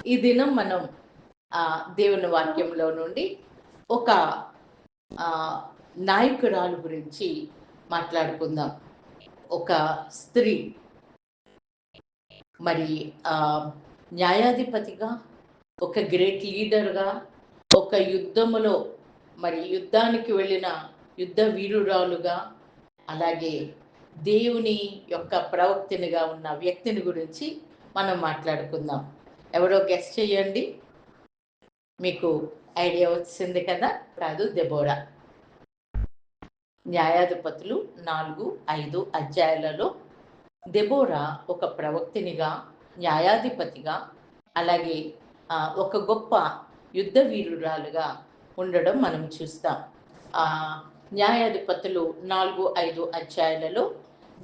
ఈ దినం మనం దేవుని వాక్యంలో నుండి ఒక నాయకురాలు గురించి మాట్లాడుకుందాం. ఒక స్త్రీ మరి న్యాయాధిపతిగా, ఒక గ్రేట్ లీడర్గా, ఒక యుద్ధములో మరి యుద్ధానికి వెళ్ళిన యుద్ధ వీరురాలుగా, అలాగే దేవుని యొక్క ప్రవక్తినిగా ఉన్న వ్యక్తిని గురించి మనం మాట్లాడుకుందాం. ఎవరో గెస్ట్ చేయండి, మీకు ఐడియా వచ్చింది కదా? కాదు, దెబోరా. న్యాయాధిపతులు 4-5 అధ్యాయాలలో దెబోరా ఒక ప్రవక్తినిగా, న్యాయాధిపతిగా, అలాగే ఒక గొప్ప యుద్ధ వీరురాలుగా ఉండడం మనం చూస్తాం. న్యాయాధిపతులు 4-5 అధ్యాయాలలో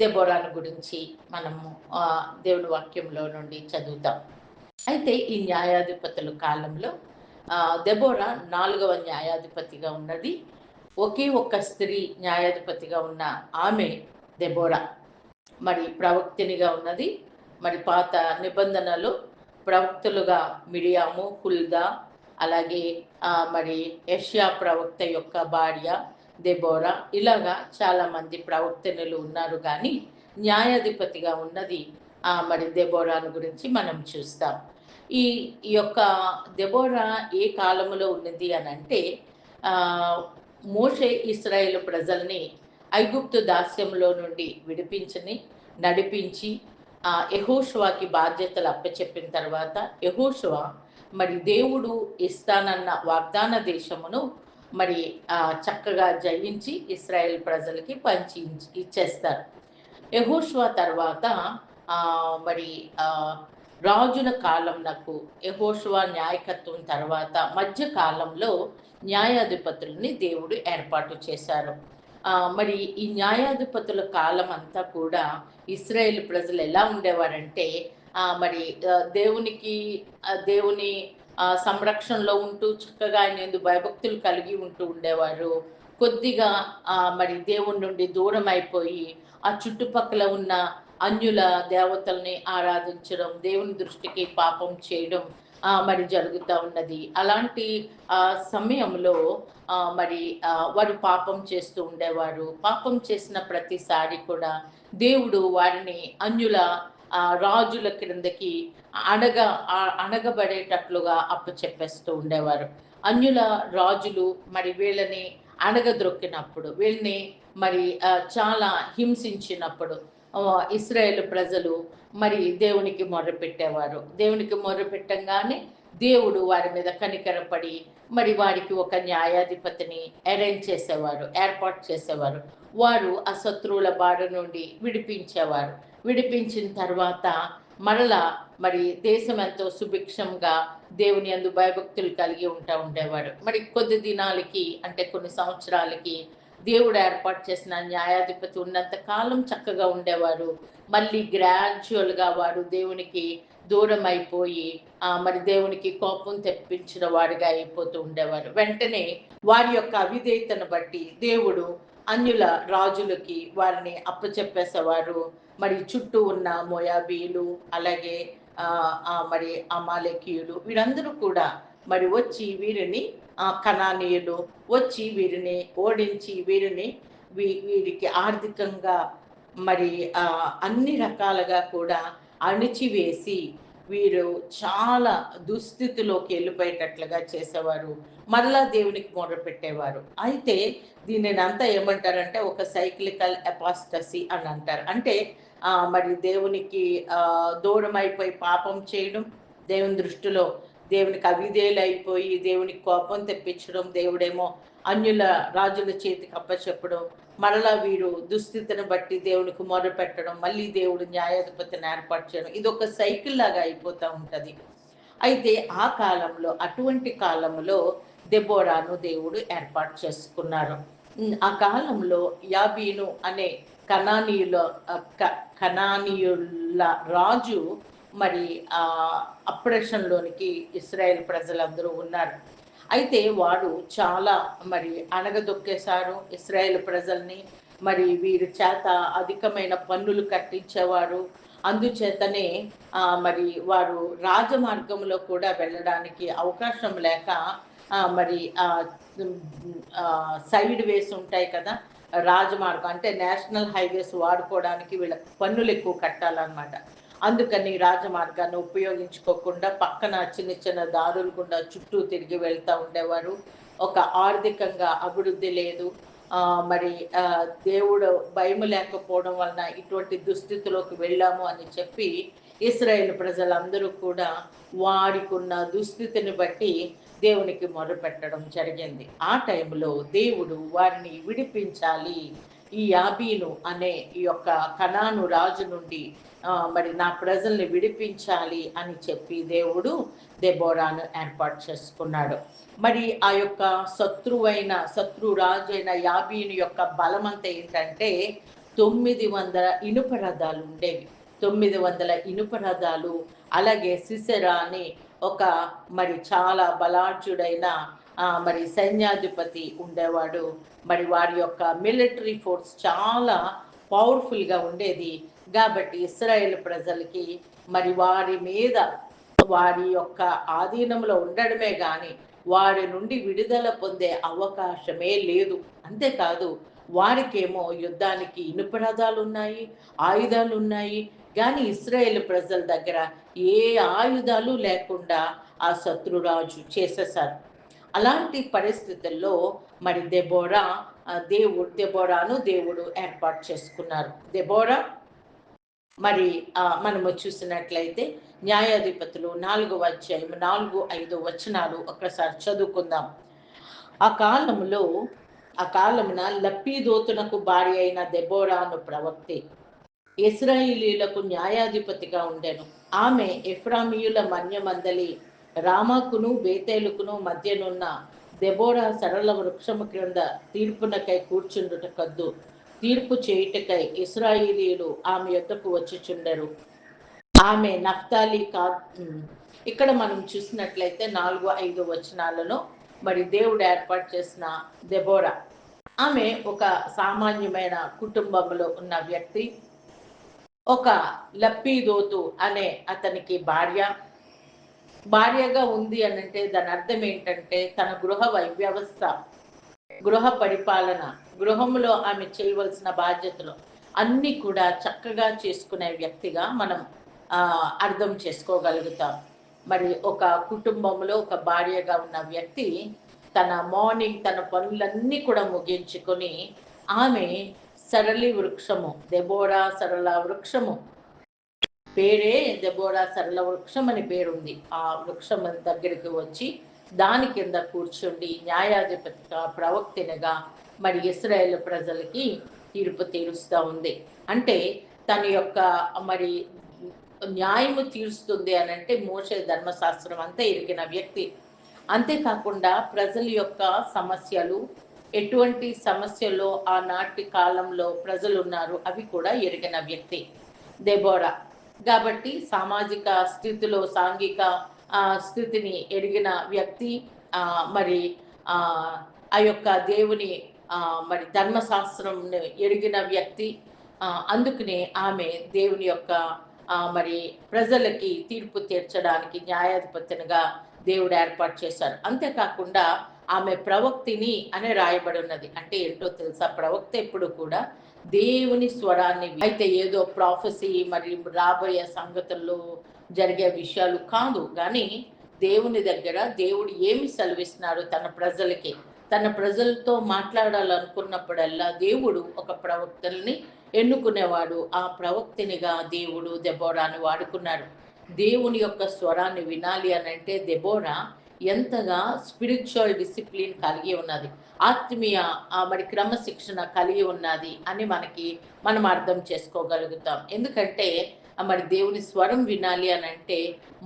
దెబోరాను గురించి మనము దేవుని వాక్యంలో నుండి చదువుతాం. అయితే ఈ న్యాయాధిపతుల కాలంలో దెబోరా 4వ న్యాయాధిపతిగా ఉన్నది. ఒకే ఒక్క స్త్రీ న్యాయాధిపతిగా ఉన్న ఆమె దెబోరా. మరి ప్రవక్తినిగా ఉన్నది. మరి పాత నిబంధనలు ప్రవక్తులుగా మిరియాము, హుల్దా, అలాగే మరి యెషయా ప్రవక్త యొక్క భార్య దెబోరా, ఇలాగా చాలామంది ప్రవక్తనులు ఉన్నారు. కానీ న్యాయాధిపతిగా ఉన్నది మరి దెబోరాను గురించి మనం చూస్తాం. ఈ యొక్క దెబోరా ఏ కాలంలో ఉన్నది అని అంటే, మోషే ఇశ్రాయేలు ప్రజల్ని ఐగుప్తు దాస్యంలో నుండి నడిపించి యెహోషువకి బాధ్యతలు అప్పచెప్పిన తర్వాత యెహోషువ మరి దేవుడు ఇస్తానన్న వాగ్దాన దేశమును మరి చక్కగా జయించి ఇశ్రాయేల్ ప్రజలకి ఇచ్చేస్తారు. యెహోషువ తర్వాత మరి రాజుల కాలంలో యెహోషువ నాయకత్వం తర్వాత మధ్య కాలంలో న్యాయాధిపతులని దేవుడు ఏర్పాటు చేశారు. మరి ఈ న్యాయాధిపతుల కాలం అంతా కూడా ఇశ్రాయేల్ ప్రజలు ఎలా ఉండేవారంటే, మరి దేవుని సంరక్షణలో ఉంటూ చక్కగా ఆయన యందు భయభక్తులు కలిగి ఉండేవారు. కొద్దిగా మరి దేవుని నుండి దూరం అయిపోయి ఆ చుట్టుపక్కల ఉన్న అన్యుల దేవతల్ని ఆరాధించడం, దేవుని దృష్టికి పాపం చేయడం మరి జరుగుతూ ఉన్నది. అలాంటి సమయంలో మరి వారు పాపం చేస్తూ ఉండేవారు. పాపం చేసిన ప్రతిసారి కూడా దేవుడు వారిని అన్యుల రాజుల క్రిందకి అణగబడేటట్లుగా అప్పచెప్పేస్తూ ఉండేవారు. అన్యుల రాజులు మరి వీళ్ళని అణగద్రొక్కినప్పుడు, వీళ్ళని మరి చాలా హింసించినప్పుడు ఇశ్రాయేలు ప్రజలు మరి దేవునికి మొర్రపెట్టేవారు. దేవునికి మొర్రపెట్టంగానే దేవుడు వారి మీద కనికరపడి మరి వారికి ఒక న్యాయాధిపతిని ఏర్పాటు చేసేవారు. వారు ఆ శత్రువుల బారి నుండి విడిపించేవారు. విడిపించిన తర్వాత మరలా మరి దేశం ఎంతో సుభిక్షంగా దేవుని యందు భయభక్తులు కలిగి ఉండేవారు. మరి కొద్ది దినాలకి, అంటే కొన్ని సంవత్సరాలకి దేవుడు ఏర్పాటు చేసిన న్యాయాధిపతి ఉన్నంత కాలం చక్కగా ఉండేవారు. మళ్ళీ గ్రాడ్యువల్గా వారు దేవునికి దూరం అయిపోయి మరి దేవునికి కోపం తెప్పించిన వారిగా అయిపోతూ ఉండేవారు. వెంటనే వారి యొక్క అవిధేయతను బట్టి దేవుడు అన్యుల రాజులకి వారిని అప్పచెప్పేసేవారు. మరి చుట్టూ ఉన్న మోయాబీలు, అలాగే మరి అమాలేకీయులు, వీరందరూ కూడా మరి వచ్చి వీరిని కనానీయులు వచ్చి వీరిని ఓడించి వీరికి ఆర్థికంగా మరి అన్ని రకాలుగా కూడా అణిచివేసి వీరు చాలా దుస్థితిలోకి వెళ్ళిపోయేటట్లుగా చేసేవారు. మరలా దేవునికి మొదలుపెట్టేవారు. అయితే దీనిని అంతా ఏమంటారంటే ఒక సైక్లికల్ అపాస్టసీ అని అంటారు. అంటే మరి దేవునికి దూరం అయిపోయి పాపం చేయడం, దేవుని దృష్టిలో దేవునికి అవిధేయులు అయిపోయి దేవునికి కోపం తెప్పించడం, దేవుడేమో అన్యుల రాజుల చేతికి అప్పచెప్పడం, మరలా వీరు దుస్థితిని బట్టి దేవునికి మొర పెట్టడం, మళ్ళీ దేవుడు న్యాయాధిపతిని ఏర్పాటు చేయడం, ఇది ఒక సైకిల్ లాగా అయిపోతూ ఉంటుంది. అయితే ఆ కాలంలో, అటువంటి కాలంలో దెబోరాను దేవుడు ఏర్పాటు చేసుకున్నారు. ఆ కాలంలో యాబీను అనే కనానీయుల రాజు మరి అప్రెషన్లోనికి ఇశ్రాయేల్ ప్రజలందరూ ఉన్నారు. అయితే వారు చాలా మరి అణగదొక్కేశారు ఇశ్రాయేల్ ప్రజల్ని. మరి వీరి చేత అధికమైన పన్నులు కట్టించేవారు. అందుచేతనే మరి వారు రాజమార్గంలో కూడా వెళ్ళడానికి అవకాశం లేక మరి సైడ్ వేస్ ఉంటాయి కదా! రాజమార్గం అంటే నేషనల్ హైవేస్ వాడుకోవడానికి వీళ్ళకి పన్నులు ఎక్కువ కట్టాలనమాట. అందుకని రాజమార్గాన్ని ఉపయోగించుకోకుండా పక్కన చిన్న చిన్న దారులు గుండా చుట్టూ తిరిగి వెళ్తా ఉండేవారు. ఒక ఆర్థికంగా అభివృద్ధి లేదు. మరి దేవుడు భయము లేకపోవడం వలన ఇటువంటి దుస్థితిలోకి వెళ్ళాము అని చెప్పి ఇశ్రాయేలు ప్రజలందరూ కూడా వారికున్న దుస్థితిని బట్టి దేవునికి మొరపెట్టడం జరిగింది. ఆ టైంలో దేవుడు వారిని విడిపించాలి. ఈ యాబీను అనే ఈ యొక్క కనాను రాజు నుండి మరి నా ప్రజల్ని విడిపించాలి అని చెప్పి దేవుడు దెబోరాను ఏర్పాటు చేసుకున్నాడు. మరి ఆ యొక్క శత్రు రాజు అయిన యాబీను యొక్క బలమంతా ఏంటంటే 900 ఇనుప రథాలు ఉండేవి. 900 ఇనుప రథాలు, అలాగే సిసెరా అని ఒక మరి చాలా బలాఢ్యుడైన మరి సైన్యాధిపతి ఉండేవాడు. మరి వారి యొక్క మిలిటరీ ఫోర్స్ చాలా పవర్ఫుల్‌గా ఉండేది. కాబట్టి ఇశ్రాయేలు ప్రజలకి మరి వారి మీద వారి యొక్క ఆధీనంలో ఉండడమే గాని వారి నుండి విడుదల పొందే అవకాశమే లేదు. అంతేకాదు వారికేమో యుద్ధానికి ఇనుప రథాలున్నాయి, ఆయుధాలున్నాయి. గాని ఇశ్రాయేలు ప్రజల దగ్గర ఏ ఆయుధాలు లేకుండా ఆ శత్రురాజు చేసేశారు. అలాంటి పరిస్థితుల్లో మరి దెబోరాను దేవుడు ఏర్పాటు చేసుకున్నారు. దెబోరా మరి మనము చూసినట్లయితే న్యాయాధిపతులు 4వ అధ్యాయం 4, 5 వచనాలు ఒకసారి చదువుకుందాం. ఆ కాలములో ఆ కాలమున లప్పీదోతునకు భార్య అయిన దెబోరాను ప్రవక్తే ఇశ్రాయేలీయులకు న్యాయాధిపతిగా ఉండెను. ఆమె ఎఫ్రామీయుల మన్యమందలి రామాకును బేతేలుకును మధ్యనున్న దెబోరా సరళ వృక్షము క్రింద తీర్పునకై కూర్చుండుట కద్దు. తీర్పు చేయుటకై ఇశ్రాయేలీయులు ఆమె యొద్దకు వచ్చుచుండెరు. ఆమె నఫ్తాలి ఇక్కడ మనం చూసినట్లయితే 4, 5 వచనాలలో మరి దేవుడు ఏర్పాటు చేసిన దెబోరా ఆమె ఒక సామాన్యమైన కుటుంబంలో ఉన్న వ్యక్తి. ఒక లప్పీదోతు అనే అతనికి భార్యగా ఉంది అనంటే దాని అర్థం ఏంటంటే తన గృహ పరిపాలన, గృహంలో ఆమె చేయవలసిన బాధ్యతలు అన్నీ కూడా చక్కగా చేసుకునే వ్యక్తిగా మనం అర్థం చేసుకోగలుగుతాం. మరి ఒక కుటుంబంలో ఒక భార్యగా ఉన్న వ్యక్తి తన మార్నింగ్ తన పనులన్నీ కూడా ముగించుకొని ఆమె దెబోరా సరళ వృక్షము పేరే దెబోరా సరళ వృక్షం అని పేరుంది. ఆ వృక్షం దగ్గరికి వచ్చి దాని కింద కూర్చుండి న్యాయాధిపతిగా ప్రవక్తినిగా మరి ఇశ్రాయేలు ప్రజలకి తీర్పు తీరుస్తూ ఉంది. అంటే తన యొక్క మరి న్యాయము తీరుస్తుంది అని అంటే మోషే ధర్మశాస్త్రం అంతా ఎరిగిన వ్యక్తి. అంతేకాకుండా ప్రజల యొక్క సమస్యలు, ఎటువంటి సమస్యలో ఆనాటి కాలంలో ప్రజలు ఉన్నారు అవి కూడా ఎరిగిన వ్యక్తి దెబోరా. కాబట్టి సామాజిక స్థితిలో సాంఘిక స్థితిని ఎరిగిన వ్యక్తి, మరి ఆ యొక్క దేవుని మరి ధర్మశాస్త్రం ఎరిగిన వ్యక్తి. అందుకనే ఆమె దేవుని యొక్క మరి ప్రజలకి తీర్పు తీర్చడానికి న్యాయాధిపతినిగా దేవుడు ఏర్పాటు చేశారు. అంతేకాకుండా ఆమె ప్రవక్తిని అని రాయబడి ఉన్నది. అంటే ఏంటో తెలుసా? ప్రవక్త ఎప్పుడు కూడా దేవుని స్వరాన్ని అయితే ఏదో ప్రాఫెసీ మరి రాబోయే సంగతుల్లో జరిగే విషయాలు కాదు, కానీ దేవుని దగ్గర దేవుడు ఏమి సెలవిస్తున్నాడు తన ప్రజలతో మాట్లాడాలనుకున్నప్పుడల్లా దేవుడు ఒక ప్రవక్తల్ని ఎన్నుకునేవాడు. ఆ ప్రవక్తినిగా దేవుడు దెబోరాను వాడుకున్నాడు. దేవుని యొక్క స్వరాన్ని వినాలి అని అంటే దెబోరా ఎంతగా స్పిరిచువల్ డిసిప్లిన్ కలిగి ఉన్నది, ఆత్మీయ మరి క్రమశిక్షణ కలిగి ఉన్నది అని మనం అర్థం చేసుకోగలుగుతాం. ఎందుకంటే మరి దేవుని స్వరం వినాలి అని అంటే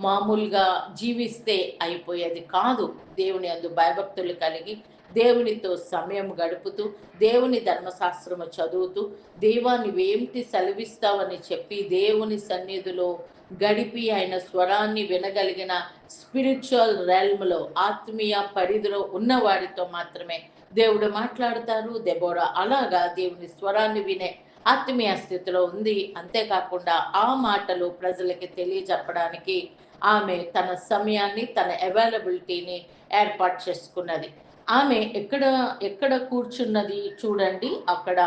మామూలుగా జీవిస్తే అయిపోయేది కాదు. దేవుని అందు భయభక్తులు కలిగి దేవునితో సమయం గడుపుతూ దేవుని ధర్మశాస్త్రము చదువుతూ దేవా నువ్వేమిటి సెలవిస్తావని చెప్పి దేవుని సన్నిధిలో గడిపి ఆయన స్వరాన్ని వినగలిగిన స్పిరిచువల్ రెల్మ్లో ఆత్మీయ పరిధిలో ఉన్నవాడితో మాత్రమే దేవుడు మాట్లాడతారు. దెబోరా అలాగా దేవుని స్వరాన్ని వినే ఆత్మీయ స్థితిలో ఉంది. అంతేకాకుండా ఆ మాటలు ప్రజలకి తెలియజెప్పడానికి ఆమె తన సమయాన్ని, తన అవైలబిలిటీని ఏర్పాటు చేసుకున్నది. ఆమె ఎక్కడ ఎక్కడ కూర్చున్నది చూడండి. అక్కడ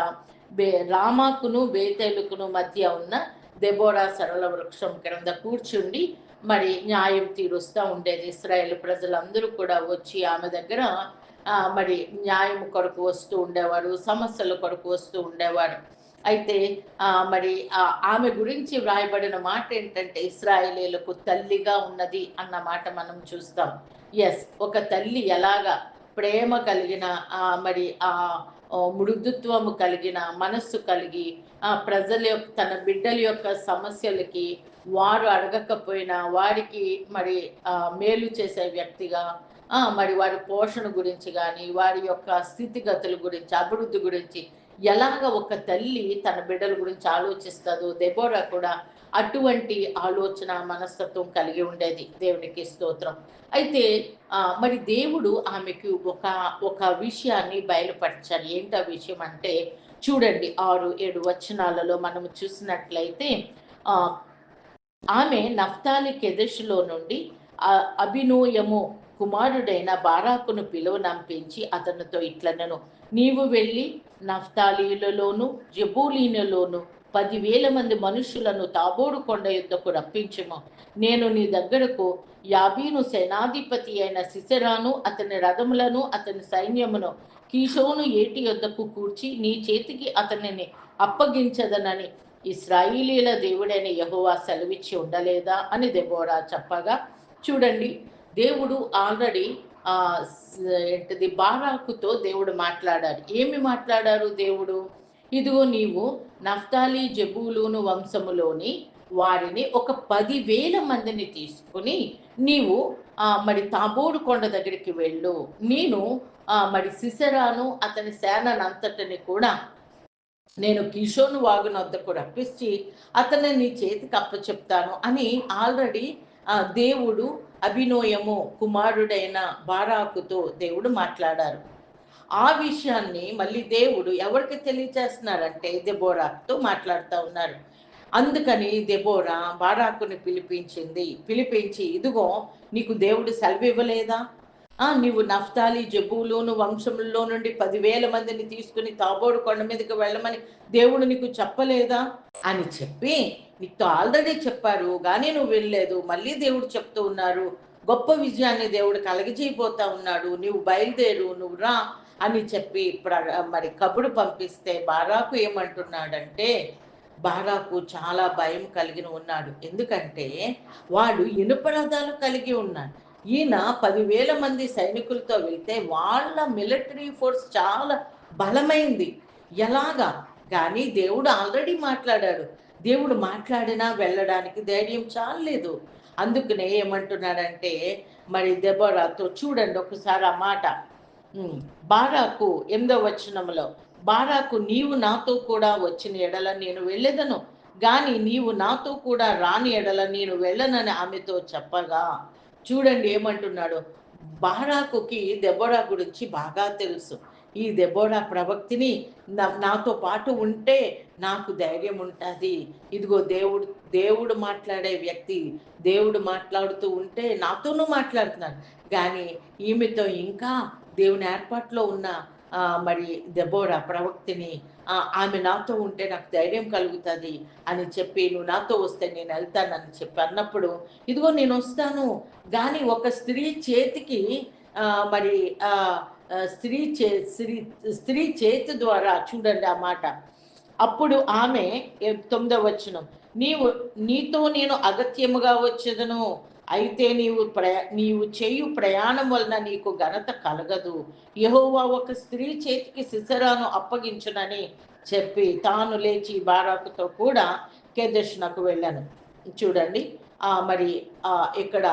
రామాకును, బేతేలుకును మధ్య ఉన్న దెబోరా సరళ వృక్షం క్రింద కూర్చుండి మరి న్యాయం తీరుస్తా ఉండేది. ఇశ్రాయేలు ప్రజలందరూ కూడా వచ్చి ఆమె దగ్గర మరి న్యాయం కొరకు వస్తూ ఉండేవారు. సమస్యల కొరకు వస్తూ ఉండేవారు. అయితే మరి ఆమె గురించి వ్రాయబడిన మాట ఏంటంటే, ఇశ్రాయేలీయులకు తల్లిగా ఉన్నది అన్న మాట మనం చూస్తాం. యెస్. ఒక తల్లి ఎలాగా ప్రేమ కలిగిన మరి మృదుత్వము కలిగిన మనస్సు కలిగి ప్రజల యొక్క తన బిడ్డల యొక్క సమస్యలకి వారు అడగకపోయినా వారికి మరి మేలు చేసే వ్యక్తిగా మరి వారి పోషణ గురించి గాని, వారి యొక్క స్థితిగతుల గురించి, అభివృద్ధి గురించి ఎలాగ ఒక తల్లి తన బిడ్డల గురించి ఆలోచిస్తదో, దెబోరా కూడా అటువంటి ఆలోచన, మనస్తత్వం కలిగి ఉండేది. దేవునికి స్తోత్రం. అయితే మరి దేవుడు ఆమెకు ఒక విషయాన్ని బయలుపరిచారు. ఏంటా విషయం అంటే చూడండి 6, 7 వచనాలలో మనము చూసినట్లయితే ఆమె నఫ్తాలి కెదెషులో నుండి అబినోయము కుమారుడైన బారాకును పిలువనంపించి అతనితో ఇట్లనెను, నీవు వెళ్ళి నఫ్తాలీలలోను జబూలీనులోను 10,000 మంది మనుషులను తాబోరు కొండ యుద్ధకు రప్పించుము. నేను నీ దగ్గరకు యాబీను సేనాధిపతి అయిన సిసెరాను అతని రథములను అతని సైన్యమును కీషోను ఏటి యొద్దకు కూర్చి నీ చేతికి అతనిని అప్పగించదనని ఇశ్రాయేలీల దేవుడైన యెహోవా సెలవిచ్చి ఉండలేదా అని దెబోరా చెప్పగా, చూడండి దేవుడు ఆల్రెడీ ఏంటిది బారాకుతో దేవుడు మాట్లాడారు. ఏమి మాట్లాడారు దేవుడు? ఇదిగో నీవు నఫ్తాలి జబూలూను వంశములోని వారిని ఒక 10,000 మందిని తీసుకుని నీవు మరి తాబోరు కొండ దగ్గరికి వెళ్ళు. నేను మరి సిసెరాను అతని సేననంతటిని కూడా నేను కిషోను వాగునొద్దకు రప్పించి అతన్ని నీ చేతికి అప్పచెప్తాను అని ఆల్రెడీ దేవుడు అభినోయము కుమారుడైన బారాకుతో దేవుడు మాట్లాడారు. ఆ విషయాన్ని మళ్ళీ దేవుడు ఎవరికి తెలియచేస్తున్నారంటే దెబోరాతో మాట్లాడుతూ ఉన్నారు. అందుకని దెబోరా బారాకుని పిలిపించి ఇదిగో నీకు దేవుడు సెలవివ్వలేదా? నీవు నఫ్తాలి జబూలూను వంశంలో నుండి 10,000 మందిని తీసుకుని తాబోరు కొండ మీదకి వెళ్ళమని దేవుడు నీకు చెప్పలేదా అని చెప్పి, నీకు ఆల్రెడీ చెప్పారు కానీ నువ్వు వెళ్ళలేదు. మళ్ళీ దేవుడు చెప్తూ ఉన్నారు, గొప్ప విజయాన్ని దేవుడు కలగజేయబోతా ఉన్నాడు, నువ్వు బయలుదేరు, నువ్వు రా అని చెప్పి మరి కబురు పంపిస్తే బారాకు ఏమంటున్నాడంటే, బారాకు చాలా భయం కలిగి ఉన్నాడు. ఎందుకంటే వాడు ఇనుప రథాలు కలిగి ఉన్నాడు. ఈయన 10,000 మంది సైనికులతో వెళ్తే వాళ్ళ మిలిటరీ ఫోర్స్ చాలా బలమైంది. ఎలాగా? కానీ దేవుడు ఆల్రెడీ మాట్లాడాడు. దేవుడు మాట్లాడినా వెళ్ళడానికి ధైర్యం చాలలేదు. అందుకనే ఏమంటున్నాడంటే మరి దెబోరాతో చూడండి ఒకసారి ఆ మాట. బారాకు 8వ వచనంలో, బారాకు నీవు నాతో కూడా వచ్చిన ఎడల నేను వెళ్ళేదను, గాని నీవు నాతో కూడా రాని ఎడల నేను వెళ్ళనని ఆమెతో చెప్పగా, చూడండి ఏమంటున్నాడు. బారాకుకి దెబోరా గురించి బాగా తెలుసు. ఈ దెబోరా ప్రవక్తిని నాతో పాటు ఉంటే నాకు ధైర్యం ఉంటుంది. ఇదిగో దేవుడు మాట్లాడే వ్యక్తి, దేవుడు మాట్లాడుతూ ఉంటే నాతోనూ మాట్లాడుతున్నాడు. కానీ ఈమెతో ఇంకా దేవుని ఏర్పాట్లో ఉన్న మరి దెబోరా ప్రవక్తిని ఆమె నాతో ఉంటే నాకు ధైర్యం కలుగుతుంది అని చెప్పి, నువ్వు నాతో వస్తే నేను వెళ్తానని చెప్పి అన్నప్పుడు, ఇదిగో నేను వస్తాను కానీ ఒక స్త్రీ చేతికి మరి స్త్రీ చేతి ద్వారా చూడండి ఆ మాట. అప్పుడు ఆమె 9వ వచనం, నీతో నేను అగత్యముగా వచ్చేదను, అయితే నీవు చేయు ప్రయాణం వలన నీకు ఘనత కలగదు. యెహోవా ఒక స్త్రీ చేతికి సిసెరాను అప్పగించునని చెప్పి తాను లేచి బారాకుతో కూడా కెదెషునకు వెళ్ళాను. చూడండి మరి ఇక్కడ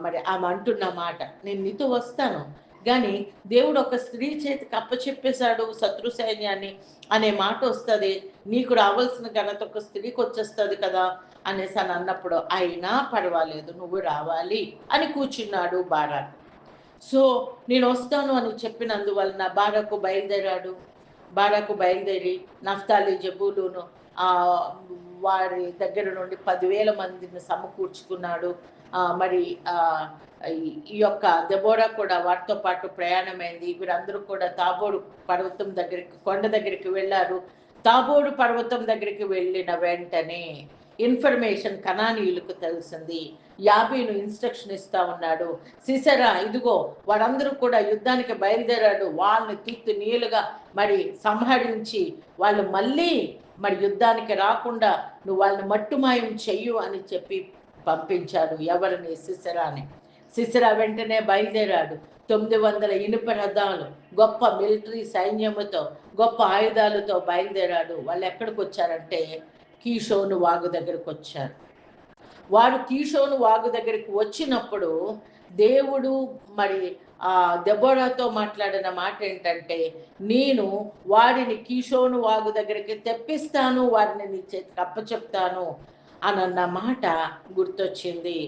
మరి ఆమె అంటున్న మాట, నేను నీతో వస్తాను కానీ దేవుడు ఒక స్త్రీ చేతికి అప్పచెప్పేశాడు శత్రు సైన్యాన్ని అనే మాట వస్తుంది, నీకు రావాల్సిన ఘనత ఒక స్త్రీకి వచ్చేస్తుంది కదా అనేసి అని అన్నప్పుడు, అయినా పర్వాలేదు నువ్వు రావాలి అని కూర్చున్నాడు బారాకు. సో నేను వస్తాను అని చెప్పినందువలన బారాకు బయలుదేరాడు. బారాకు బయలుదేరి నఫ్తాలి జబూలును ఆ వారి దగ్గర నుండి 10,000 మందిని సమకూర్చుకున్నాడు. మరి ఈ యొక్క దెబోరా కూడా వారితో పాటు ప్రయాణమైంది. వీరందరూ కూడా తాబోరు పర్వతం దగ్గరికి, కొండ దగ్గరికి వెళ్ళారు. తాబోరు పర్వతం దగ్గరికి వెళ్ళిన వెంటనే ఇన్ఫర్మేషన్ కనానీయులకు తెలిసింది. యాబీను ఇన్స్ట్రక్షన్ ఇస్తా ఉన్నాడు. సిసెరా ఇదిగో వారందరూ కూడా యుద్ధానికి బయలుదేరాడు, వాళ్ళని తుత్తు నీలుగా మరి సంహరించి వాళ్ళు మళ్ళీ మరి యుద్ధానికి రాకుండా నువ్వు వాళ్ళని మట్టుమాయం చెయ్యు అని చెప్పి పంపించాడు. ఎవరిని? సిసెరాని. సిసెరా వెంటనే బయలుదేరాడు. 900 ఇనుప రథాలు, గొప్ప మిలిటరీ సైన్యముతో, గొప్ప ఆయుధాలతో బయలుదేరాడు. వాళ్ళు ఎక్కడికి వచ్చారంటే కీషోను వాగు దగ్గరకు వచ్చారు. వారు కీషోను వాగు దగ్గరికి వచ్చినప్పుడు దేవుడు మరి దెబోరాతో మాట్లాడిన మాట ఏంటంటే, నేను వారిని కీషోను వాగు దగ్గరికి తెప్పిస్తాను, వారిని నీ చేతికి అప్పచెప్తాను అన్న మాట గుర్తొచ్చింది.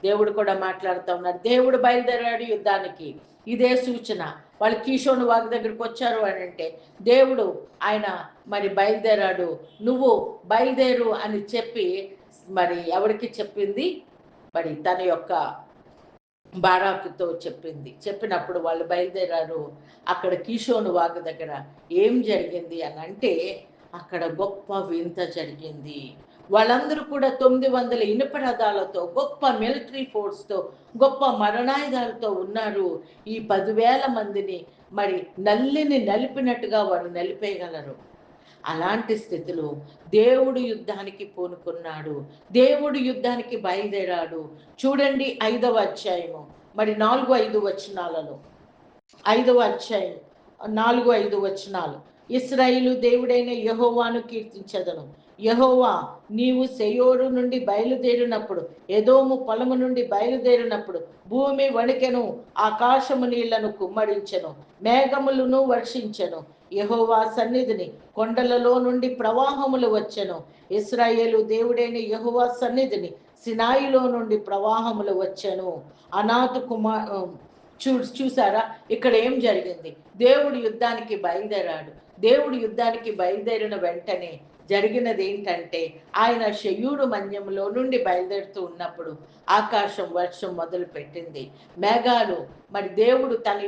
దేవుడు కూడా మాట్లాడుతూ ఉన్నారు. దేవుడు బయలుదేరాడు యుద్ధానికి. ఇదే సూచన. వాళ్ళు కీషోను వాగు దగ్గరికి వచ్చారు అని అంటే దేవుడు ఆయన మరి బయలుదేరాడు, నువ్వు బయలుదేరు అని చెప్పి మరి ఎవరికి చెప్పింది? మరి తన యొక్క బారాకుతో చెప్పింది. చెప్పినప్పుడు వాళ్ళు బయలుదేరారు. అక్కడ కీషోను వాగు దగ్గర ఏం జరిగింది అని అంటే అక్కడ గొప్ప వింత జరిగింది. వాళ్ళందరూ కూడా 900 ఇనుప రథాలతో, గొప్ప మిలిటరీ ఫోర్స్తో, గొప్ప మరణాయుధాలతో ఉన్నారు. ఈ 10,000 మందిని మరి నల్లిని నలిపినట్టుగా వారు నలిపేయగలరు. అలాంటి స్థితిలో దేవుడు యుద్ధానికి పూనుకున్నాడు. దేవుడు యుద్ధానికి బయలుదేరాడు. చూడండి 5వ అధ్యాయము మరి 4-5 వచనాలలో, 5వ అధ్యాయం 4-5 వచనాలు. ఇశ్రాయేలు దేవుడైన యెహోవాను కీర్తించెదను. యెహోవా, నీవు సెయోరు నుండి బయలుదేరినప్పుడు, ఎదోము పొలము నుండి బయలుదేరినప్పుడు భూమి వణికెను, ఆకాశము నీళ్లను కుమ్మరించెను, మేఘములను వర్షించెను. యెహోవా సన్నిధిని కొండలలో నుండి ప్రవాహములు వచ్చెను. ఇశ్రాయేలు దేవుడైన యెహోవా సన్నిధిని సినాయిలో నుండి ప్రవాహములు వచ్చెను. అనాథు చూసారా ఇక్కడ ఏం జరిగింది? దేవుడు యుద్ధానికి బయలుదేరాడు. దేవుడు యుద్ధానికి బయలుదేరిన వెంటనే జరిగినది ఏంటంటే, ఆయన శయూరు మన్యంలో నుండి బయలుదేరుతూ ఉన్నప్పుడు ఆకాశం వర్షం మొదలు పెట్టింది. మేఘాలు మరి దేవుడు తన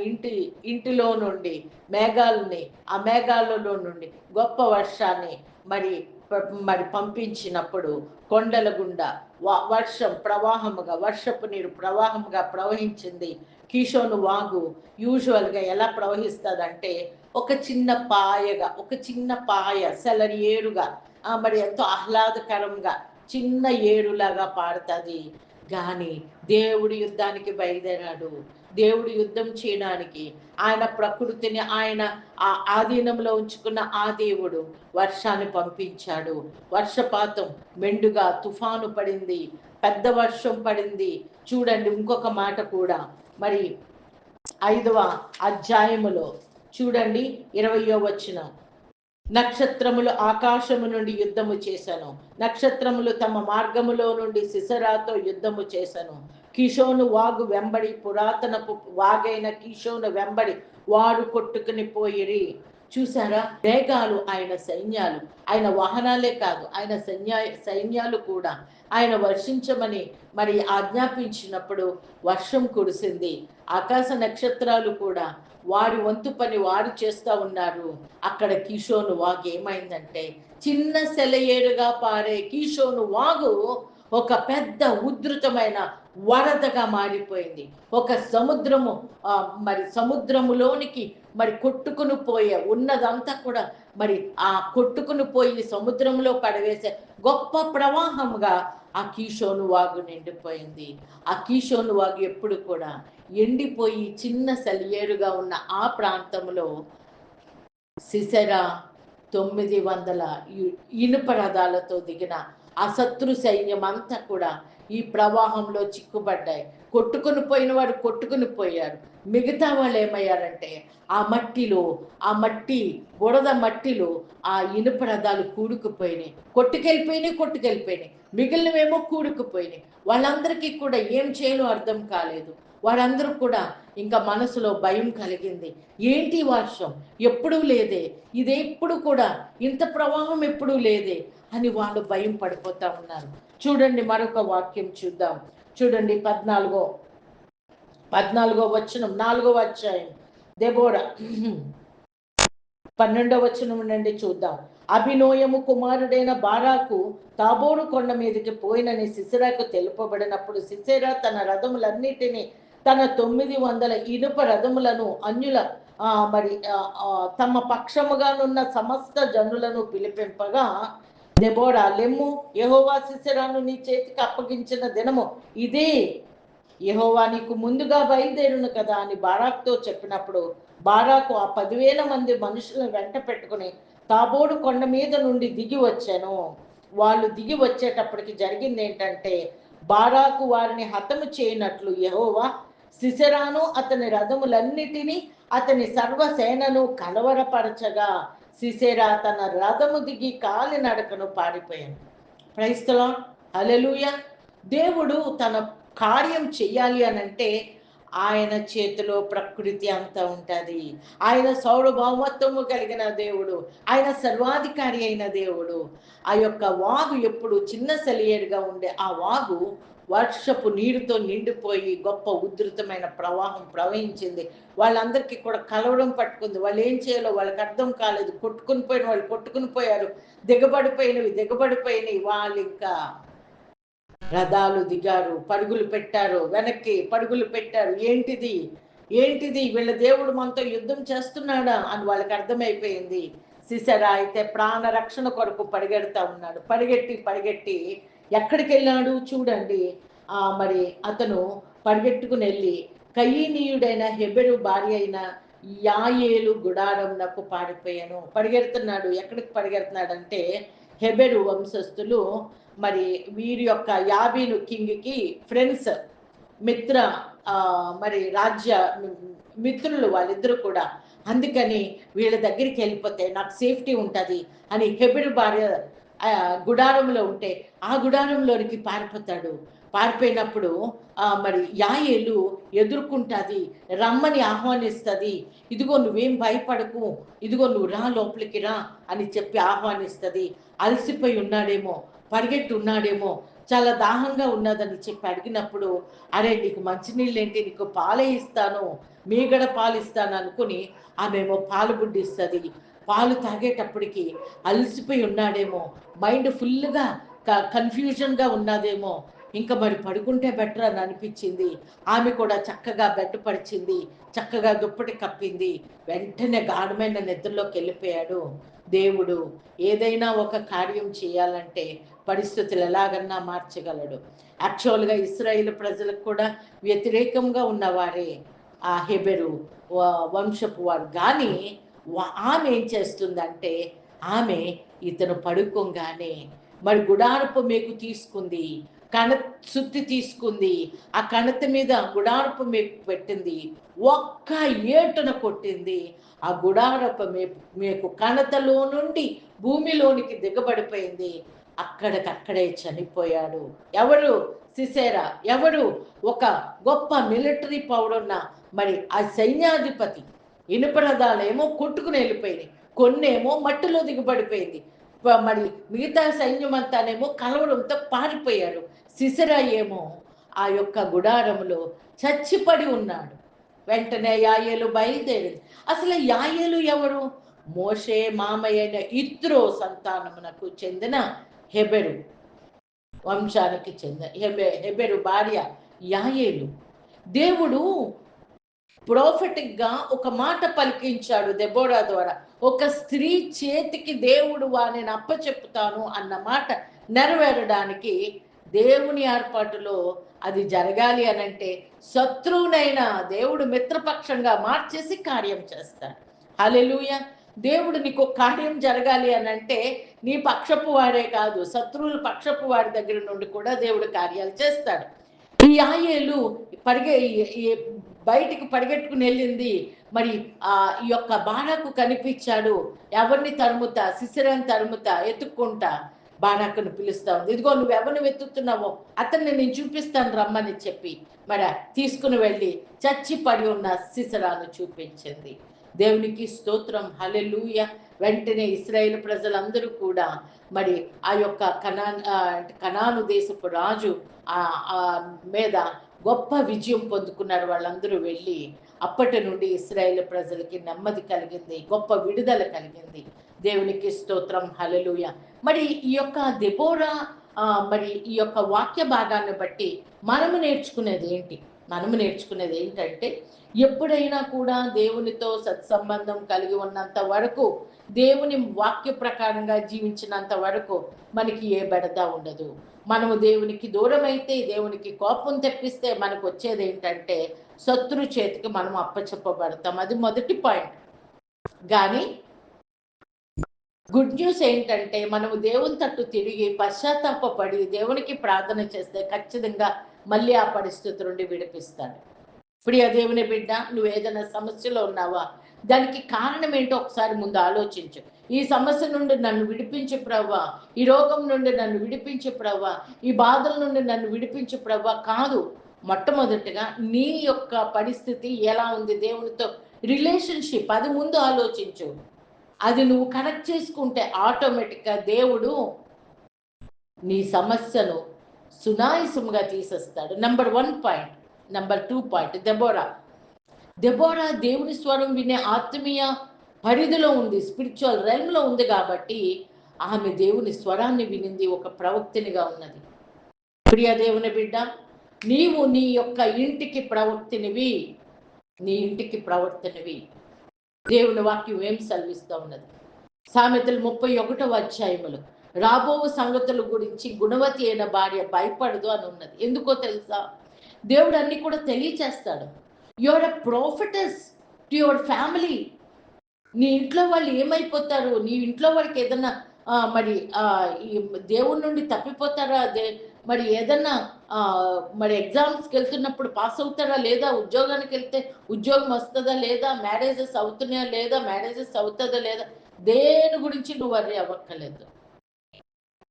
ఇంటిలో నుండి మేఘాలని, ఆ మేఘాలలో నుండి గొప్ప వర్షాన్ని మరి మరి పంపించినప్పుడు కొండల గుండా వర్షం ప్రవాహముగా, వర్షపు నీరు ప్రవాహముగా ప్రవహించింది. కీషోను వాగు యూజువల్గా ఎలా ప్రవహిస్తుందంటే ఒక చిన్న పాయగా, ఒక చిన్న పాయ సెలరి ఏరుగా, మరి ఎంతో ఆహ్లాదకరంగా చిన్న ఏరులాగా పారుతుంది. కానీ దేవుడు యుద్ధానికి బయలుదేరాడు. దేవుడు యుద్ధం చేయడానికి, ఆయన ప్రకృతిని ఆయన ఆధీనంలో ఉంచుకున్న ఆ దేవుడు వర్షాన్ని పంపించాడు. వర్షపాతం మెండుగా, తుఫాను పడింది, పెద్ద వర్షం పడింది. చూడండి ఇంకొక మాట కూడా మరి 5వ అధ్యాయములో చూడండి 20వ వచనం. నక్షత్రములు ఆకాశము నుండి యుద్ధము చేశాను, నక్షత్రములు తమ మార్గములో నుండి సిసరాతో యుద్ధము చేశాను. కిషోను వాగు వెంబడి, పురాతనపు వాగైన కిషోను వెంబడి వారు కొట్టుకుని పోయిరి. చూసారా? మేఘాలు ఆయన సైన్యాలు, ఆయన వాహనాలే కాదు, ఆయన సైన్యాలు కూడా ఆయన వర్షించమని మరి ఆజ్ఞాపించినప్పుడు వర్షం కురిసింది. ఆకాశ నక్షత్రాలు కూడా వారి వంతు పని వారు చేస్తూ ఉన్నారు. అక్కడ కీషోను వాగు ఏమైందంటే చిన్న సెలయేరుగా పారే కీషోను వాగు ఒక పెద్ద ఉధృతమైన వరదగా మారిపోయింది. ఒక సముద్రము మరి సముద్రములోనికి మరి కొట్టుకుని పోయే ఉన్నదంతా కూడా మరి ఆ కొట్టుకుని పోయి సముద్రంలో పడవేసే గొప్ప ప్రవాహంగా ఆ కీషోను వాగు నిండిపోయింది. ఆ కీషోను వాగు ఎప్పుడు కూడా ఎండిపోయి చిన్న సెలయేరుగా ఉన్న ఆ ప్రాంతంలో సిసెరా 900 ఇనుప రథాలతో దిగిన ఆ శత్రు సైన్యం అంతా కూడా ఈ ప్రవాహంలో చిక్కుబడ్డాయి. కొట్టుకుని పోయిన వారు కొట్టుకుని పోయారు. మిగతా వాళ్ళు ఏమయ్యారంటే ఆ మట్టి బురద మట్టిలో ఆ ఇనుప రథాలు కూడుకుపోయినాయి, కొట్టుకెళ్ళిపోయినాయి. మిగిలినవేమో కూడుకుపోయినాయి. వాళ్ళందరికీ కూడా ఏం చేయాలో అర్థం కాలేదు. వారందరూ కూడా ఇంకా మనసులో భయం కలిగింది. ఏంటి వర్షం ఎప్పుడూ లేదే, ఇదే ఎప్పుడు కూడా ఇంత ప్రవాహం ఎప్పుడూ లేదే అని వాళ్ళు భయం పడిపోతా ఉన్నారు. చూడండి మరొక వాక్యం చూద్దాం. చూడండి 14వ వచనం, 4వ అధ్యాయం. దెబోరా 12వ వచనం నుండి చూద్దాం. అభినోయము కుమారుడైన బారాకు తాబోరు కొండ మీదకి పోయినని సిసెరాకు తెలుపబడినప్పుడు సిసెరా తన రథములన్నిటినీ, తన 900 ఇనుప రథములను అన్యుల తమ పక్షముగానున్న సమస్త జనులను పిలిపింపగా, దెబోరా, లెమ్ము, యెహోవా సిసెరాను నీ చేతికి అప్పగించిన దినము ఇదే, యెహోవా నీకు ముందుగా బయలుదేరును కదా అని బారాకుతో చెప్పినప్పుడు, బారాకు ఆ 10,000 మంది మనుషులను వెంట పెట్టుకుని తాబోరు కొండ మీద నుండి దిగి వచ్చాను. వాళ్ళు దిగి వచ్చేటప్పటికి జరిగింది ఏంటంటే, బారాకు వారిని హతము చేయనట్లు యెహోవా సిసెరాను అతని రథములన్నిటినీ అతని సర్వసేనను కలవరపరచగా సిసెరా తన రథము దిగి కాలి నడకను పారిపోయాను. ప్రైజ్ ది లార్డ్, హల్లెలూయా. దేవుడు తన కార్యం చెయ్యాలి అనంటే ఆయన చేతిలో ప్రకృతి అంతా ఉంటుంది. ఆయన సార్వభౌమత్వము కలిగిన దేవుడు, ఆయన సర్వాధికారి అయిన దేవుడు. ఆ యొక్క వాగు ఎప్పుడు చిన్న సెలియేరుగా ఉండే ఆ వాగు వర్షపు నీరుతో నిండిపోయి గొప్ప ఉధృతమైన ప్రవాహం ప్రవహించింది. వాళ్ళందరికీ కూడా కలవడం పట్టుకుంది. వాళ్ళు ఏం చేయాలో వాళ్ళకి అర్థం కాలేదు. కొట్టుకుని పోయిన వాళ్ళు కొట్టుకుని పోయారు, దిగబడిపోయినవి. వాళ్ళు ఇంకా రథాలు దిగారు, పరుగులు పెట్టారు, వెనక్కి పరుగులు పెట్టారు. ఏంటిది వీళ్ళ దేవుడు మనతో యుద్ధం చేస్తున్నాడా అని వాళ్ళకి అర్థమైపోయింది. సిసెరా అయితే ప్రాణ రక్షణ కొరకు పరిగెడతా ఉన్నాడు. పరిగెట్టి ఎక్కడికి వెళ్ళాడు చూడండి. మరి అతను పరిగెట్టుకుని వెళ్ళి కయీనీయుడైన హెబెరు భార్య అయిన యాయేలు గుడారంనకు పారిపోయాను. పరిగెడుతున్నాడు. ఎక్కడికి పరిగెడుతున్నాడంటే, హెబెరు వంశస్థులు మరి వీరి యొక్క యాబీను కింగ్కి ఫ్రెండ్స్, మిత్ర మరి రాజ్య మిత్రులు వాళ్ళిద్దరూ కూడా. అందుకని వీళ్ళ దగ్గరికి వెళ్ళిపోతే నాకు సేఫ్టీ ఉంటుంది అని హెబెరు భార్య గుడారంలో ఉంటే ఆ గుడారంలోనికి పారిపోతాడు. పారిపోయినప్పుడు మరి యాయేలు ఎదుర్కొంటుంది, రమ్మని ఆహ్వానిస్తుంది. ఇదిగో నువ్వేం భయపడకు, ఇదిగో నువ్వు రా, లోపలికి రా అని చెప్పి ఆహ్వానిస్తుంది. అలసిపోయి ఉన్నాడేమో, పరిగెట్టి ఉన్నాడేమో, చాలా దాహంగా ఉన్నదని చెప్పి అడిగినప్పుడు, అరే నీకు మంచినీళ్ళు ఏంటి, నీకు పాలే ఇస్తాను, మీగడ పాలు ఇస్తాను అనుకుని ఆమెమో పాలు బుడ్డిస్తుంది. పాలు తాగేటప్పటికి అలసిపోయి ఉన్నాడేమో, మైండ్ ఫుల్గా కన్ఫ్యూజన్గా ఉన్నదేమో, ఇంకా మరి పడుకుంటే బెటర్ అని అనిపించింది. ఆమె కూడా చక్కగా బెడ్ పరిచింది, చక్కగా దుప్పటి కప్పింది. వెంటనే గాఢమైన నిద్రలోకి వెళ్ళిపోయాడు. దేవుడు ఏదైనా ఒక కార్యం చేయాలంటే పరిస్థితులు ఎలాగన్నా మార్చగలడు. యాక్చువల్గా ఇశ్రాయేలు ప్రజలకు కూడా వ్యతిరేకంగా ఉన్నవారే ఆ హెబెరు వంశపు వారు. కానీ ఆమె ఏం చేస్తుందంటే, ఆమె ఇతను పడుకోగానే మరి గుడారపు మేకు తీసుకుంది, సుత్తి తీసుకుంది, ఆ కణత మీద గుడారపు మేకు పెట్టింది, ఒక్క ఏటున కొట్టింది. ఆ గుడారపు మేకు కణతలో నుండి భూమిలోనికి దిగబడిపోయింది. అక్కడికక్కడే చనిపోయాడు. ఎవరు? సిసెరా. ఎవరు? ఒక గొప్ప మిలిటరీ పవరున్న మరి ఆ సైన్యాధిపతి. ఇనుప రథాలేమో కొట్టుకుని వెళ్ళిపోయినాయి, కొన్నేమో మట్టిలో దిగబడిపోయింది. మరి మిగతా సైన్యం అంతానేమో కలవడంతో పారిపోయారు. సిసెరా ఏమో ఆ యొక్క గుడారంలో చచ్చిపడి ఉన్నాడు. వెంటనే యాయేలు బయలుదేరింది. అసలు యాయేలు ఎవరు? మోషే మామయ్య ఇత్రో సంతానమునకు చెందిన హెబెరు వంశానికి చెందిన హెబెరు భార్య యాయేలు. దేవుడు ప్రోఫెటిక్గా ఒక మాట పలికించాడు దెబోరా ద్వారా. ఒక స్త్రీ చేతికి దేవుడు వారిని అప్పచెప్పుతాను అన్న మాట నెరవేరడానికి దేవుని ఏర్పాటులో అది జరగాలి అనంటే శత్రువునైనా దేవుడు మిత్రపక్షంగా మార్చేసి కార్యం చేస్తాడు. హల్లెలూయా. దేవుడు నీకు కార్యం జరగాలి అనంటే నీ పక్షపు వారే కాదు, శత్రువుల పక్షపు వారి దగ్గర నుండి కూడా దేవుడు కార్యాలు చేస్తాడు. ఈ యాయేలు బయటికి పరిగెట్టుకుని వెళ్ళింది. మరి ఈ యొక్క బారాకు కనిపించాడు. ఎవరిని తరుముతా? సిసెరాని తరుముతా, ఎత్తుక్కుంటా. బారాకును పిలుస్తా ఉంది. ఇదిగో నువ్వెవరిని వెతుకుతున్నావో అతన్ని నేను చూపిస్తాను రమ్మని చెప్పి మరి తీసుకుని వెళ్ళి చచ్చి పడి ఉన్న సీసెరాను చూపించింది. దేవునికి స్తోత్రం, హల్లెలూయా. వెంటనే ఇశ్రాయేలు ప్రజలందరూ కూడా మరి ఆ యొక్క కనాను దేశపు రాజు మీద గొప్ప విజయం పొందుకున్నారు. వాళ్ళందరూ వెళ్ళి అప్పటి నుండి ఇశ్రాయేలు ప్రజలకి నెమ్మది కలిగింది, గొప్ప విడుదల కలిగింది. దేవునికి స్తోత్రం, హల్లెలూయా. మరి ఈ యొక్క దెబోరా మరి ఈ యొక్క వాక్య భాగాన్ని బట్టి మనము నేర్చుకునేది ఏంటంటే, ఎప్పుడైనా కూడా దేవునితో సత్సంబంధం కలిగి ఉన్నంత వరకు, దేవుని వాక్య ప్రకారంగా జీవించినంత వరకు మనకి ఏ బెడద ఉండదు. మనము దేవునికి దూరమైతే, దేవునికి కోపం తెప్పిస్తే మనకు వచ్చేది ఏంటంటే, శత్రు చేతికి మనం అప్పచెప్పబడతాం. అది మొదటి పాయింట్. కానీ గుడ్ న్యూస్ ఏంటంటే, మనము దేవుని తట్టు తిరిగి పశ్చాత్తాపపడి దేవునికి ప్రార్థన చేస్తే ఖచ్చితంగా మళ్ళీ ఆ పరిస్థితి నుండి విడిపిస్తాడు. ప్రియ దేవుని బిడ్డ, నువ్వు ఏదైనా సమస్యలో ఉన్నావా? దానికి కారణం ఏంటో ఒకసారి ముందు ఆలోచించు. ఈ సమస్య నుండి నన్ను విడిపించు ప్రభువా, ఈ రోగం నుండి నన్ను విడిపించు ప్రభువా, ఈ బాధల నుండి నన్ను విడిపించు ప్రభువా కాదు. మొట్టమొదటిగా నీ యొక్క పరిస్థితి ఎలా ఉంది, దేవునితో రిలేషన్షిప్ అది ముందు ఆలోచించు. అది నువ్వు కనెక్ట్ చేసుకుంటే ఆటోమేటిక్గా దేవుడు నీ సమస్యను సునాయసంగా తీసేస్తాడు. Number 1 point. Number 2 point, Deborah దేవుని స్వరం వినే ఆత్మీయ పరిధిలో ఉంది, స్పిరిచువల్ రెల్మ్లో ఉంది కాబట్టి ఆమె దేవుని స్వరాన్ని వినింది, ఒక ప్రవక్తినిగా ఉన్నది. ప్రియ దేవుని బిడ్డ, నీవు నీ యొక్క ఇంటికి ప్రవక్తినివి, దేవుని వాక్యం ఏం సెలవిస్తూ ఉన్నది? సామెతలు 31వ అధ్యాయములు రాబో సంగతుల గురించి గుణవతి అయిన భార్య భయపడదు అని ఉన్నది. ఎందుకో తెలుసా? దేవుడు అన్ని కూడా తెలియచేస్తాడు. Your a prophetess to your family. నీ ఇంట్లో వాళ్ళు ఏమైపోతారు, నీ ఇంట్లో వాళ్ళకి ఏదన్నా మరి ఈ దేవుడి నుండి తప్పిపోతారా, మరి ఏదన్నా మరి ఎగ్జామ్స్కి వెళ్తున్నప్పుడు పాస్ అవుతారా లేదా, ఉద్యోగానికి వెళ్తే ఉద్యోగం వస్తుందా లేదా, మ్యారేజెస్ అవుతుందా లేదా, దేని గురించి నువ్వు వర్రీ అవ్వక్కర్లేదు.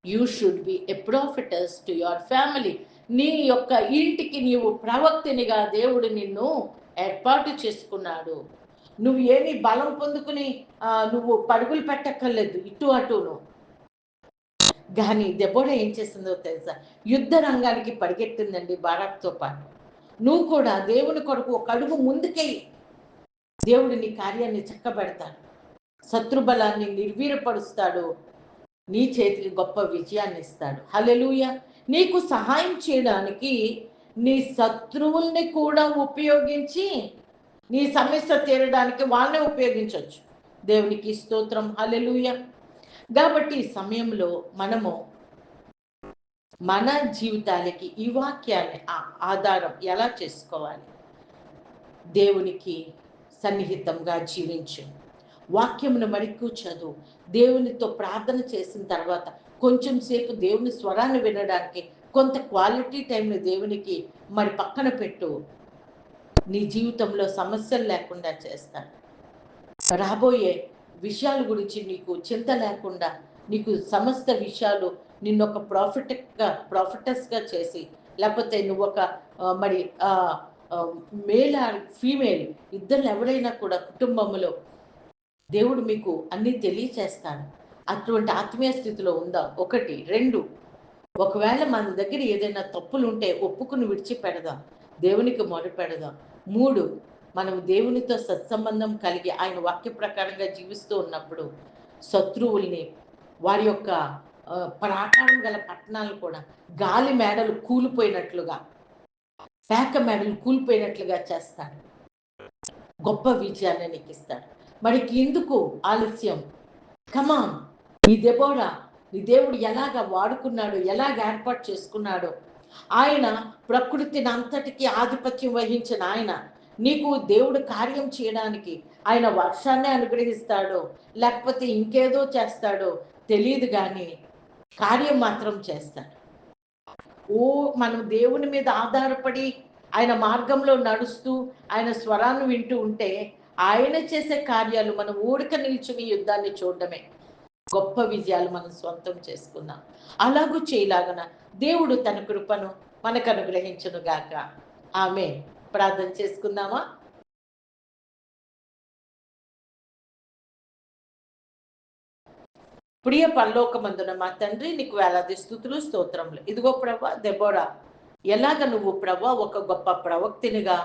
You should be a prophetess to your family. నీ యొక్క ఇంటికి నీవు ప్రవక్తినిగా దేవుడు నిన్ను ఏర్పాటు చేసుకున్నాడు. నువ్వు ఏమి బలం పొందుకుని నువ్వు పరుగులు పెట్టక్కర్లేదు ఇటు అటును. కానీ దెబోరా ఏం చేసిందో తెలుసా? యుద్ధ రంగానికి పరిగెట్టిందండి బారాక్తో పాటు. నువ్వు కూడా దేవుని కొరకు ఒక అడుగు ముందుకెళ్ళి దేవుడు నీ కార్యాన్ని చక్కబెడతాడు, శత్రుబలాన్ని నిర్వీర్యపరుస్తాడు, నీ చేతికి గొప్ప విజయాన్ని ఇస్తాడు. హల్లెలూయా. నీకు సహాయం చేయడానికి నీ శత్రువుల్ని కూడా ఉపయోగించి నీ సమస్య తీరడానికి వాళ్ళనే ఉపయోగించవచ్చు. దేవునికి స్తోత్రం, హల్లెలూయా. కాబట్టి ఈ సమయంలో మనము మన జీవితాలకి ఈ వాక్యాన్ని ఆధారం ఎలా చేసుకోవాలి? దేవునికి సన్నిహితంగా జీవించు, వాక్యమును మరిక్కువ చదువు, దేవునితో ప్రార్థన చేసిన తర్వాత కొంచెం సేపు దేవుని స్వరాన్ని వినడానికి కొంత క్వాలిటీ టైంని దేవునికి మరి పక్కన పెట్టు. నీ జీవితంలో సమస్యలు లేకుండా చేస్తాను. రాబోయే విషయాల గురించి నీకు చింత లేకుండా, నీకు సమస్త విషయాలు నిన్నొక ప్రాఫిటెస్గా చేసి, లేకపోతే నువ్వు ఒక మరి మేల్ ఆర్ ఫీమేల్ ఇద్దరు ఎవరైనా కూడా కుటుంబంలో దేవుడు మీకు అన్నీ తెలియచేస్తాడు. అటువంటి ఆత్మీయ స్థితిలో ఉందా? 1. 2, ఒకవేళ మన దగ్గర ఏదైనా తప్పులు ఉంటే ఒప్పుకుని విడిచిపెడదాం, దేవునికి మొరపెడదాం. 3, మనం దేవునితో సత్సంబంధం కలిగి ఆయన వాక్య ప్రకారంగా జీవిస్తూ ఉన్నప్పుడు శత్రువుల్ని, వారి యొక్క ప్రాకారం గల పట్టణాలు కూడా గాలి మేడలు కూలిపోయినట్లుగా, శాఖ మేడలు కూలిపోయినట్లుగా చేస్తాడు, గొప్ప విజయాన్ని నీకు ఇస్తాడు. మరి ఎందుకు ఆలస్యం? కమాన్. ఈ దెబోరా నీ దేవుడు ఎలాగ వాడుకున్నాడు, ఎలాగ ఏర్పాటు చేసుకున్నాడో, ఆయన ప్రకృతిని అంతటికీ ఆధిపత్యం వహించిన ఆయన, నీకు దేవుడు కార్యం చేయడానికి ఆయన వర్షాన్ని అనుగ్రహిస్తాడో లేకపోతే ఇంకేదో చేస్తాడో తెలియదు, కానీ కార్యం మాత్రం చేస్తాడు. మనం దేవుని మీద ఆధారపడి ఆయన మార్గంలో నడుస్తూ ఆయన స్వరాన్ని వింటూ ఉంటే ఆయన చేసే కార్యాలు మనం ఊరిక నిల్చుని యుద్ధాన్ని చూడడమే. గొప్ప విజయాలు మనం సొంతం చేసుకుందాం. అలాగూ చేయలాగన దేవుడు తన కృపను మనకు అనుగ్రహించును గాక. ఆమేన్. ప్రార్థన చేసుకుందామా? ప్రియ పరలోకమందున మా తండ్రి, నీకు వేలాది స్తుతులు, స్తోత్రములు. ఇదిగో ప్రభా, దెబోరా ఎలాగ నువ్వు ప్రభా ఒక గొప్ప ప్రవక్తినిగా,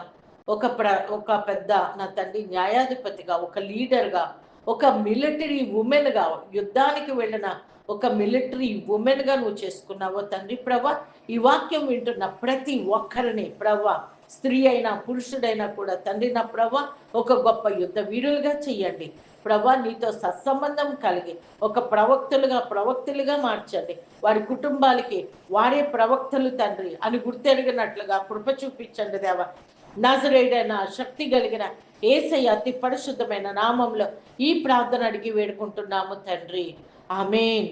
ఒక పెద్ద నా తండ్రి న్యాయాధిపతిగా, ఒక లీడర్గా, ఒక మిలిటరీ వుమెన్గా, యుద్ధానికి వెళ్ళిన ఒక మిలిటరీ వుమెన్గా నువ్వు చేసుకున్నావో తండ్రి ప్రభా. ఈ వాక్యం వింటున్న ప్రతి ఒక్కరిని ప్రభా, స్త్రీ అయినా పురుషుడైనా కూడా తండ్రి నా ప్రభా, ఒక గొప్ప యుద్ధ వీరులుగా చెయ్యండి ప్రభా. నీతో సత్సంబంధం కలిగి ఒక ప్రవక్తులుగా మార్చండి. వారి కుటుంబాలకి వారే ప్రవక్తలు తండ్రి అని గుర్తెరిగినట్లుగా కృప చూపించండి దేవ. నజరేయుడైన శక్తి కలిగిన యేసయ్య అతి పరిశుద్ధమైన నామంలో ఈ ప్రార్థన అడిగి వేడుకుంటున్నాము తండ్రి. ఆమేన్.